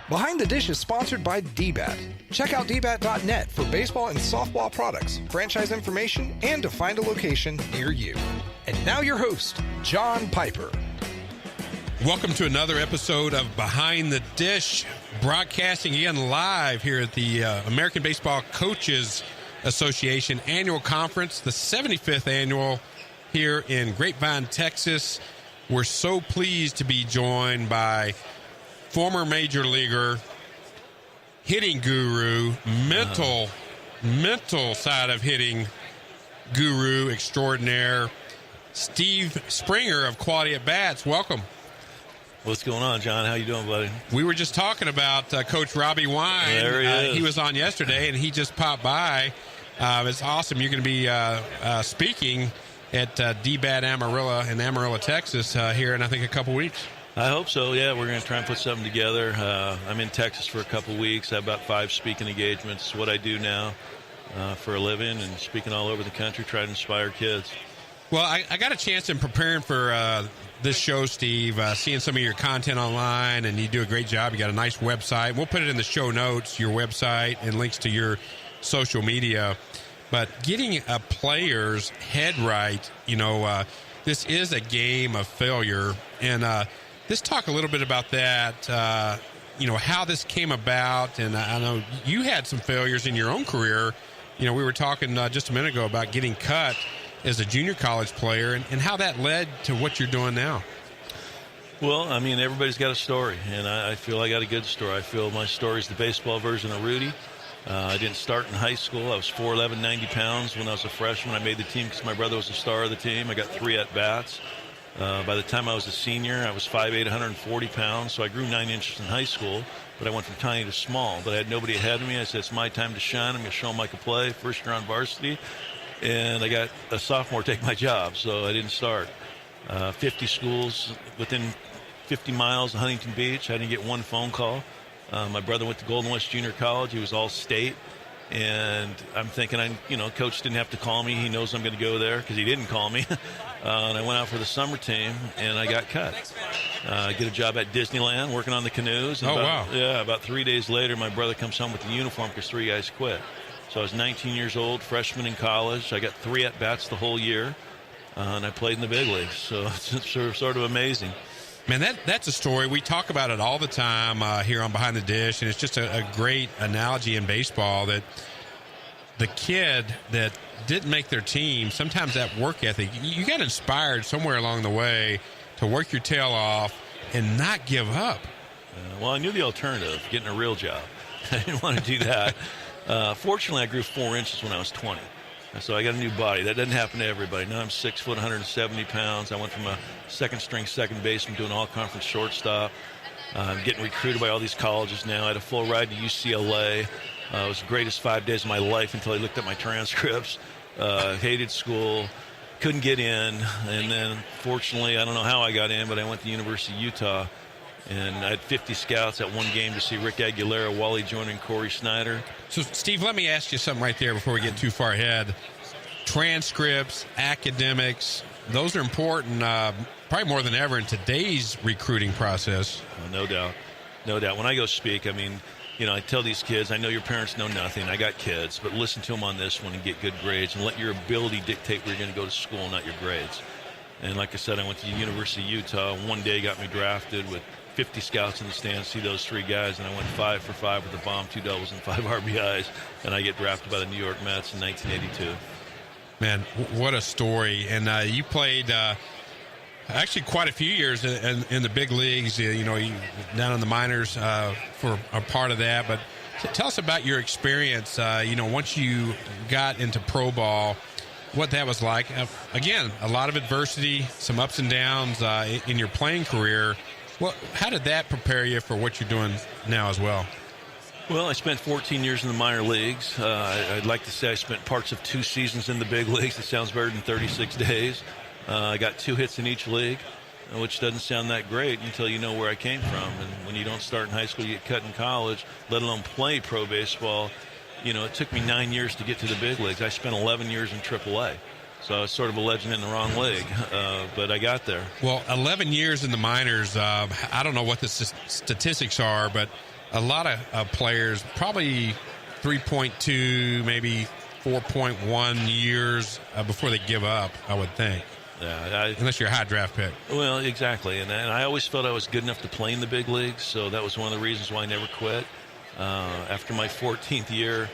Behind the Dish is sponsored by DBAT. Check out dbat.net for baseball and softball products, franchise information, and to find a location near you. And now your host, John Piper. Welcome to another episode of Behind the Dish, broadcasting again live here at the American Baseball Coaches Association Annual Conference, the 75th annual here in Grapevine, Texas. We're so pleased to be joined by former major leaguer, hitting guru, mental side of hitting guru extraordinaire, Steve Springer of Quality at Bats. Welcome. What's going on, John? How you doing, buddy? We were just talking about Coach Robbie Wine. There he is. He was on yesterday, and he just popped by. It's awesome. You're going to be speaking at DBAT Amarillo in Amarillo, Texas here in, I think, a couple weeks. I hope so, yeah. We're going to try and put something together. I'm in Texas for a couple weeks. I have about 5 speaking engagements. It's what I do now for a living, and speaking all over the country, trying to inspire kids. Well, I got a chance in preparing for this show, Steve, seeing some of your content online, and you do a great job. You got a nice website. We'll put it in the show notes, your website, and links to your social media. But getting a player's head right, this is a game of failure. And let's talk a little bit about that, how this came about. And I know you had some failures in your own career. We were talking just a minute ago about getting cut as a junior college player and how that led to what you're doing now. Well, I mean, everybody's got a story, and I feel I got a good story. I feel my story is the baseball version of Rudy. I didn't start in high school. I was 4'11", 90 pounds when I was a freshman. I made the team because my brother was the star of the team. I got 3 at-bats. By the time I was a senior, I was 5'8", 140 pounds, so I grew 9 inches in high school, but I went from tiny to small. But I had nobody ahead of me. I said, it's my time to shine. I'm going to show them I can play. First year on varsity, and I got a sophomore take my job, so I didn't start. 50 schools within 50 miles of Huntington Beach. I didn't get one phone call. My brother went to Golden West Junior College. He was all state. And I'm thinking, Coach didn't have to call me. He knows I'm going to go there because he didn't call me. And I went out for the summer team, and I got cut. I get a job at Disneyland working on the canoes. And wow. Yeah, about 3 days later, my brother comes home with the uniform because 3 guys quit. So I was 19 years old, freshman in college. I got 3 at-bats the whole year, and I played in the big leagues. So it's sort of amazing. Man, that's a story. We talk about it all the time here on Behind the Dish, and it's just a great analogy in baseball that the kid that didn't make their team, sometimes that work ethic, you got inspired somewhere along the way to work your tail off and not give up. Well, I knew the alternative, getting a real job. I didn't want to do that. Fortunately, I grew 4 inches when I was 20. So I got a new body. That doesn't happen to everybody. Now I'm 6 foot, 170 pounds. I went from a second-string second baseman to an all-conference shortstop. I'm getting recruited by all these colleges now. I had a full ride to UCLA. It was the greatest 5 days of my life until I looked at my transcripts. Hated school, couldn't get in. And then, fortunately, I don't know how I got in, but I went to the University of Utah. And I had 50 scouts at one game to see Rick Aguilera, Wally Joyner, and Corey Snyder. So, Steve, let me ask you something right there before we get too far ahead. Transcripts, academics, those are important, probably more than ever in today's recruiting process. No doubt. No doubt. When I go speak, I tell these kids, I know your parents know nothing. I got kids, but listen to them on this one and get good grades and let your ability dictate where you're going to go to school, not your grades. And like I said, I went to the University of Utah. One day got me drafted with 50 scouts in the stands, see those 3 guys, and I went 5 for 5 with a bomb, 2 doubles, and 5 RBIs, and I get drafted by the New York Mets in 1982. Man, what a story. And you played actually quite a few years in the big leagues, down in the minors for a part of that. But tell us about your experience, once you got into pro ball, what that was like. Again, a lot of adversity, some ups and downs in your playing career. Well, how did that prepare you for what you're doing now as well? Well, I spent 14 years in the minor leagues. I'd like to say I spent parts of 2 seasons in the big leagues. It sounds better than 36 days. I got 2 hits in each league, which doesn't sound that great until you know where I came from. And when you don't start in high school, you get cut in college, let alone play pro baseball. it took me 9 years to get to the big leagues. I spent 11 years in AAA. So I was sort of a legend in the wrong league, but I got there. Well, 11 years in the minors, I don't know what the statistics are, but a lot of players, probably 3.2, maybe 4.1 years before they give up, I would think. Yeah, unless you're a high draft pick. Well, exactly. And I always felt I was good enough to play in the big leagues, so that was one of the reasons why I never quit. After my 14th year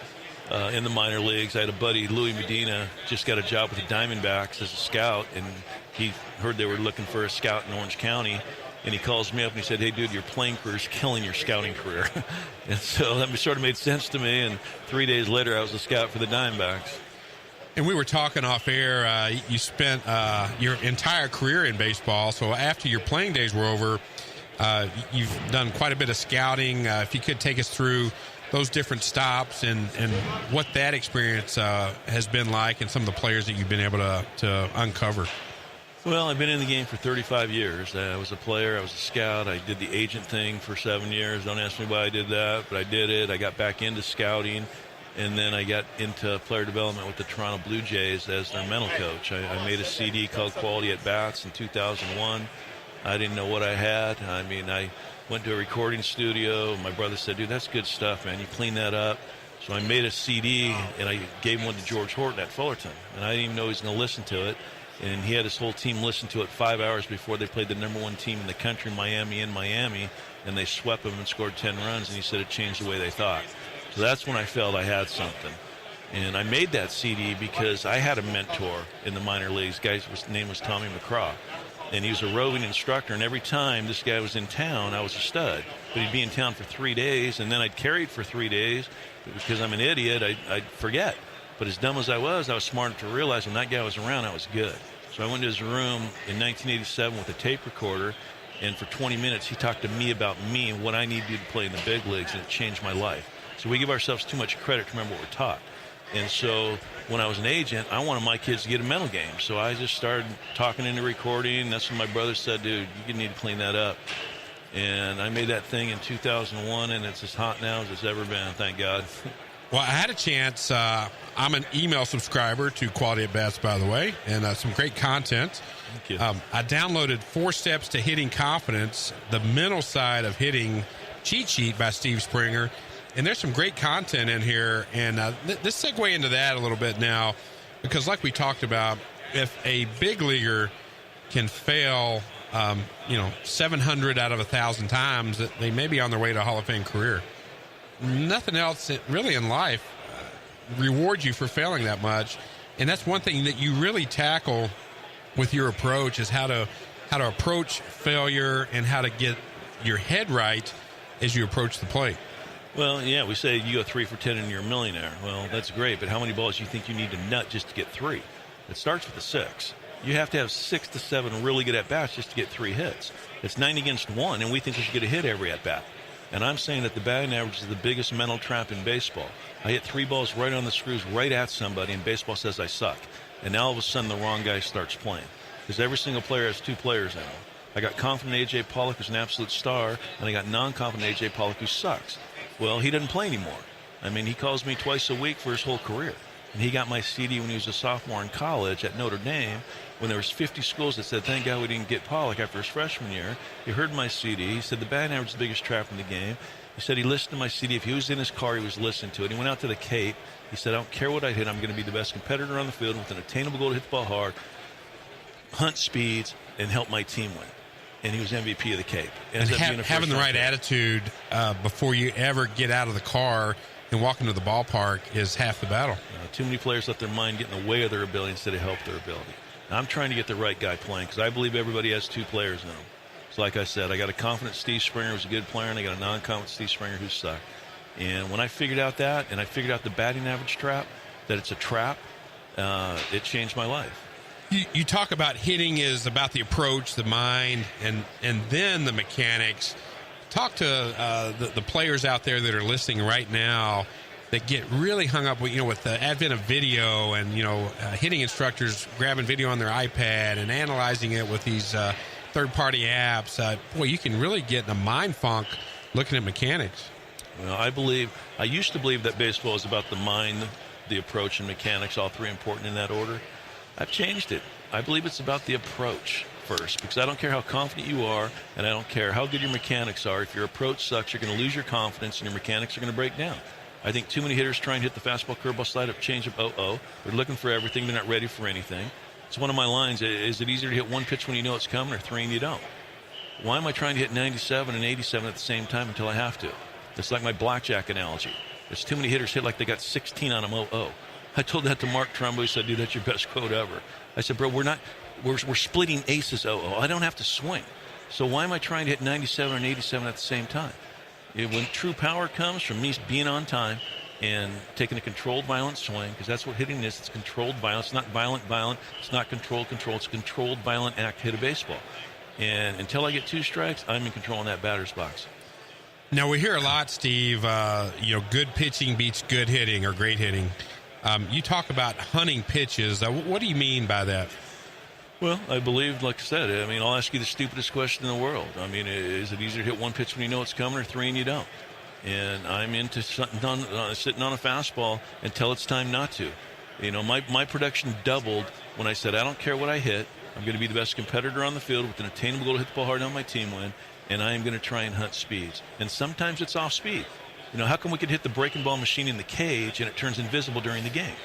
in the minor leagues, I had a buddy, Louis Medina, just got a job with the Diamondbacks as a scout, and he heard they were looking for a scout in Orange County. And he calls me up and he said, "Hey, dude, your playing career is killing your scouting career." And so that sort of made sense to me. And 3 days later, I was a scout for the Diamondbacks. And we were talking off air. You spent your entire career in baseball. So after your playing days were over, you've done quite a bit of scouting. If you could take us through those different stops and what that experience has been like and some of the players that you've been able to uncover. Well, I've been in the game for 35 years. I was a player. I was a scout. I did the agent thing for 7 years. Don't ask me why I did that, but I did it. I got back into scouting, and then I got into player development with the Toronto Blue Jays as their mental coach. I made a CD called Quality at Bats in 2001. I didn't know what I had. I mean, I went to a recording studio. My brother said, "Dude, that's good stuff, man. You clean that up." So I made a CD, and I gave one to George Horton at Fullerton, and I didn't even know he was going to listen to it. And he had his whole team listen to it 5 hours before they played the number one team in the country, Miami, and they swept them and scored 10 runs, and he said it changed the way they thought. So that's when I felt I had something. And I made that CD because I had a mentor in the minor leagues. His name was Tommy McCraw. And he was a roving instructor, and every time this guy was in town, I was a stud. But he'd be in town for 3 days, and then I'd carry it for 3 days. But because I'm an idiot, I'd forget. But as dumb as I was smart to realize when that guy was around, I was good. So I went to his room in 1987 with a tape recorder, and for 20 minutes he talked to me about me and what I needed to play in the big leagues, and it changed my life. So we give ourselves too much credit to remember what we're taught. And so when I was an agent, I wanted my kids to get a mental game. So I just started talking into recording. That's when my brother said, "Dude, you need to clean that up." And I made that thing in 2001, and it's as hot now as it's ever been, thank God. Well, I had a chance. I'm an email subscriber to Quality at Bats, by the way, and some great content. Thank you. I downloaded 4 Steps to Hitting Confidence, the mental side of hitting cheat sheet by Steve Springer. And there's some great content in here. And let's segue into that a little bit now, because like we talked about, if a big leaguer can fail, 700 out of 1,000 times, they may be on their way to a Hall of Fame career. Nothing else really in life rewards you for failing that much. And that's one thing that you really tackle with your approach, is how to approach failure and how to get your head right as you approach the plate. Well, yeah, we say you go 3 for 10 and you're a millionaire. Well, that's great, but how many balls do you think you need to nut just to get 3? It starts with a 6. You have to have 6 to 7 really good at-bats just to get 3 hits. It's 9 against 1, and we think we should get a hit every at-bat. And I'm saying that the batting average is the biggest mental trap in baseball. I hit 3 balls right on the screws, right at somebody, and baseball says I suck. And now all of a sudden the wrong guy starts playing. Because every single player has 2 players in him. I got confident A.J. Pollock, who's an absolute star, and I got non-confident A.J. Pollock, who sucks. Well, he doesn't play anymore. I mean, he calls me twice a week for his whole career. And he got my CD when he was a sophomore in college at Notre Dame, when there was 50 schools that said, "Thank God we didn't get Pollock after his freshman year." He heard my CD. He said the batting average is the biggest trap in the game. He said he listened to my CD. If he was in his car, he was listening to it. He went out to the Cape. He said, "I don't care what I hit. I'm going to be the best competitor on the field with an attainable goal to hit the ball hard, hunt speeds, and help my team win." And he was MVP of the Cape. And having the right attitude before you ever get out of the car and walk into the ballpark is half the battle. Too many players let their mind get in the way of their ability instead of help their ability. Now, I'm trying to get the right guy playing because I believe everybody has 2 players in them. So like I said, I got a confident Steve Springer who's a good player, and I got a non-confident Steve Springer who sucked. And when I figured out that, and I figured out the batting average trap, that it's a trap, it changed my life. You talk about hitting is about the approach, the mind, and then the mechanics. Talk to the players out there that are listening right now that get really hung up with the advent of video and hitting instructors grabbing video on their iPad and analyzing it with these third-party apps. Boy, you can really get in a mind funk looking at mechanics. Well, I used to believe that baseball is about the mind, the approach, and mechanics, all three important in that order. I've changed it. I believe it's about the approach first, because I don't care how confident you are, and I don't care how good your mechanics are. If your approach sucks, you're going to lose your confidence, and your mechanics are going to break down. I think too many hitters try and hit the fastball, curveball, slide-up, change-up, They're looking for everything. They're not ready for anything. It's one of my lines. Is it easier to hit one pitch when you know it's coming, or three and you don't? Why am I trying to hit 97 and 87 at the same time until I have to? It's like my blackjack analogy. There's too many hitters hit like they got 16 on them, I told that to Mark Trumbo. He said, dude, that's your best quote ever. I said, bro, we're splitting aces, I don't have to swing. So why am I trying to hit 97 and 87 at the same time? When true power comes from me being on time and taking a controlled, violent swing, because that's what hitting is. It's controlled violence. It's not violent. It's not controlled. It's a controlled, violent act to hit a baseball. And until I get 2 strikes, I'm in control in that batter's box. Now, we hear a lot, Steve, good pitching beats good hitting or great hitting. You talk about hunting pitches. What do you mean by that? Well, I believe, like I said, I'll ask you the stupidest question in the world. Is it easier to hit one pitch when you know it's coming, or three and you don't? And I'm into sitting on a fastball until it's time not to. My production doubled when I said, I don't care what I hit. I'm going to be the best competitor on the field with an attainable goal to hit the ball hard and help my team win, and I am going to try and hunt speeds. And sometimes it's off speed. How come we could hit the breaking ball machine in the cage and it turns invisible during the game?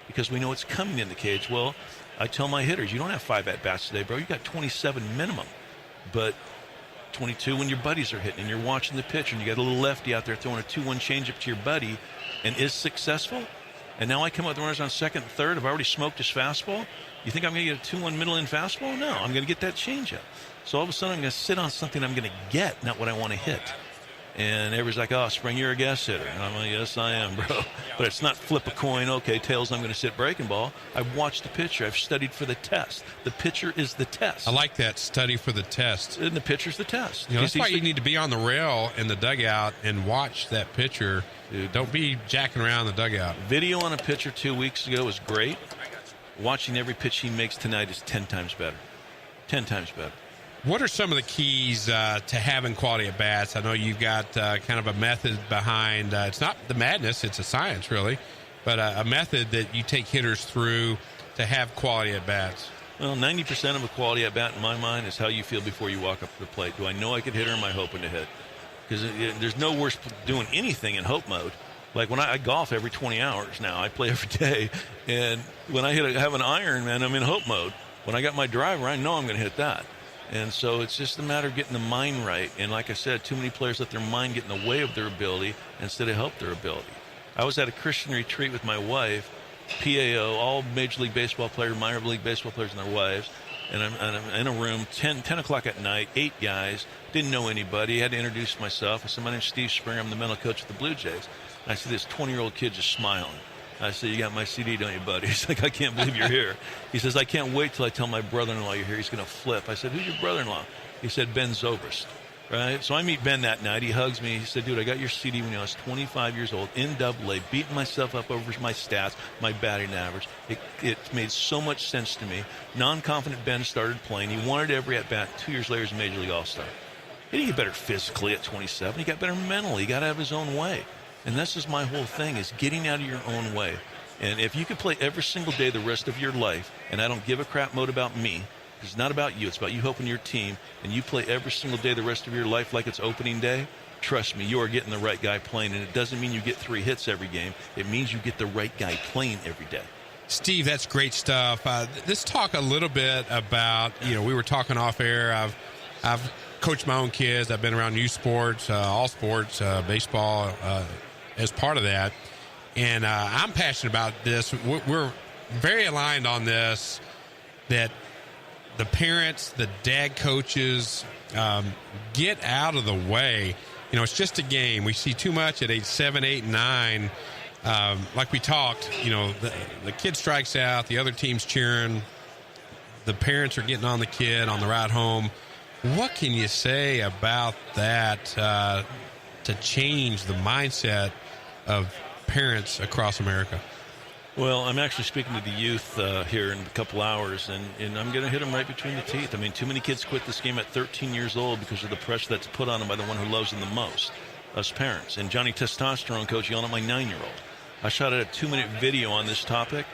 Because we know it's coming in the cage. Well, I tell my hitters, you don't have 5 at-bats today, bro. You got 27 minimum. But 22 when your buddies are hitting and you're watching the pitch and you got a little lefty out there throwing a 2-1 changeup to your buddy and is successful. And now I come up with the runners on second and third. I've already smoked his fastball. You think I'm going to get a 2-1 middle-in fastball? No, I'm going to get that changeup. So all of a sudden I'm going to sit on something I'm going to get, not what I want to hit. And everybody's like, oh, Spring, you're a gas hitter. And I'm like, yes, I am, bro. But it's not flip a coin, okay, tails, I'm going to sit breaking ball. I've watched the pitcher. I've studied for the test. The pitcher is the test. I like that, study for the test. And the pitcher's the test. That's why you need to be on the rail in the dugout and watch that pitcher. Dude, don't be jacking around the dugout. Video on a pitcher 2 weeks ago was great. Watching every pitch he makes tonight is 10 times better. 10 times better. What are some of the keys to having quality at bats? I know you've got kind of a method behind. It's not the madness; it's a science, really, but a method that you take hitters through to have quality at bats. Well, 90% of a quality at bat in my mind is how you feel before you walk up to the plate. Do I know I could hit, or am I hoping to hit? Because there's no worse doing anything in hope mode. Like when I golf every 20 hours now, I play every day, and when I have an iron, man, I'm in hope mode. When I got my driver, I know I'm going to hit that. And so it's just a matter of getting the mind right. And like I said, too many players let their mind get in the way of their ability instead of help their ability. I was at a Christian retreat with my wife, PAO, all Major League Baseball players, minor league baseball players and their wives. And I'm in a room, 10 o'clock at night, 8 guys, didn't know anybody, had to introduce myself. I said, my name's Steve Springer, I'm the mental coach of the Blue Jays. And I see this 20-year-old kid just smiling. I said, you got my CD, don't you, buddy? He's like, I can't believe you're here. He says, I can't wait till I tell my brother-in-law you're here. He's going to flip. I said, who's your brother-in-law? He said, Ben Zobrist. Right? So I meet Ben that night. He hugs me. He said, dude, I got your CD when I was 25 years old in AA, beating myself up over my stats, my batting average. It made so much sense to me. Non-confident Ben started playing. He wanted every at-bat. 2 years later, he's a Major League All-Star. He didn't get better physically at 27. He got better mentally. He got out of his own way. And this is my whole thing, is getting out of your own way. And if you could play every single day the rest of your life, and I don't give a crap mode about me, it's not about you, it's about you helping your team, and you play every single day the rest of your life like it's opening day, trust me, you are getting the right guy playing. And it doesn't mean you get 3 hits every game. It means you get the right guy playing every day. Steve, that's great stuff. Let's talk a little bit about, we were talking off air. I've coached my own kids. I've been around youth sports, all sports, baseball, as part of that. And I'm passionate about this. We're very aligned on this, that the parents, the dad coaches, get out of the way. It's just a game. We see too much at age 7, 8, 9. Like we talked, the kid strikes out, the other team's cheering. The parents are getting on the kid on the ride home. What can you say about that to change the mindset of parents across America? Well, I'm actually speaking to the youth here in a couple hours, and I'm going to hit them right between the teeth. Too many kids quit this game at 13 years old because of the pressure that's put on them by the one who loves them the most. us parents. And Johnny Testosterone Coach yelling at my 9-year-old. I shot a 2-minute video on this topic.